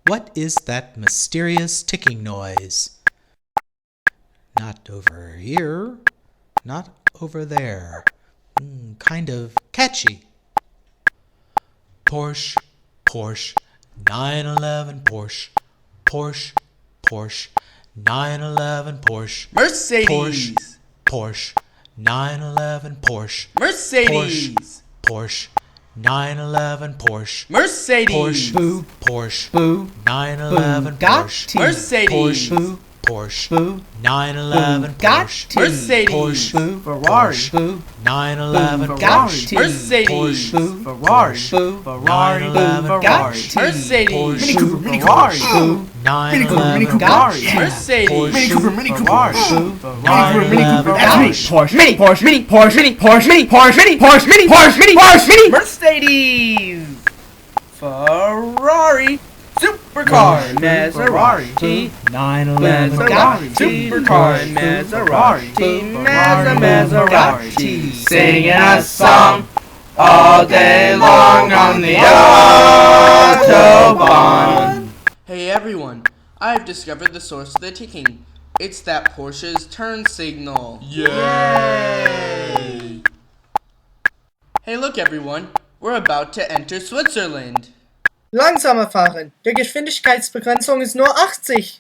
What is that mysterious ticking noise? Not over here, not over there. Kind of catchy. Porsche, Porsche, 911 Porsche, Porsche, Porsche, 911 Porsche, Mercedes, Porsche, 911 Porsche, Mercedes, Porsche, 911 Porsche, Mercedes, Porsche, Porsche, 911 Porsche, Mercedes, Porsche, 911 Porsche, Mercedes, Ferrari, 911 Porsche, Mercedes, Ferrari, Ferrari, Ferrari, Mercedes, Mini Cooper, Mini Ferrari, 911 Ferrari, Mercedes, Mini Cooper, Mini Ferrari, Ferrari, Mini Cooper, Ferrari, that's me. Porsche, Mini, Porsche, Mini, Porsche, Mini, Porsche, Mini, Porsche, Mini, Porsche, Mini, Porsche, Mini, Porsche, Mini, Mercedes, Ferrari, Supercar, Maserati, 911 Ferrari, Supercar, Maserati, Maserati, singing a song all day long on the Autobahn. Hey everyone, I've discovered the source of the ticking. It's that Porsche's turn signal. Yay! Hey look everyone, we're about to enter Switzerland. Langsamer fahren. Die Geschwindigkeitsbegrenzung ist nur 80.